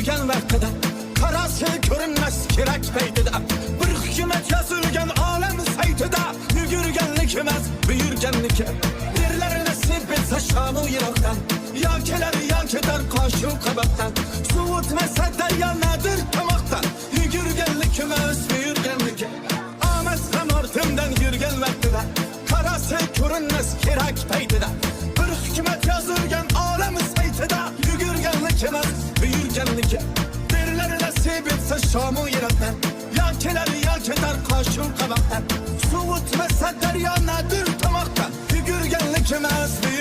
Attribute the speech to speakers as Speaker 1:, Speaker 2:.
Speaker 1: yürgen vaxtıda qarası görünməz kirək beydidə bir hükümet yazılgan alem saytıda yürgenlikimiz büyürgenlik derler nasip etse Şam'ı Irak'tan yelkeler yelkeder kaşı kabaktan Suud mesede nedir tamaktan yürgenlikimiz büyürgenlik Amezem ortamdan yürgen vaxtıda qarası görünməz kirək beydidə bir hükümet yazılgan alem saytıda yürgenlikimiz büyürgenlik derler nasip etse Şam'ı Irak'tan yelkeler yelkeder kaşı kabaktan Suud mesede nedir tamaktan yürgenlikimiz büyürgenlik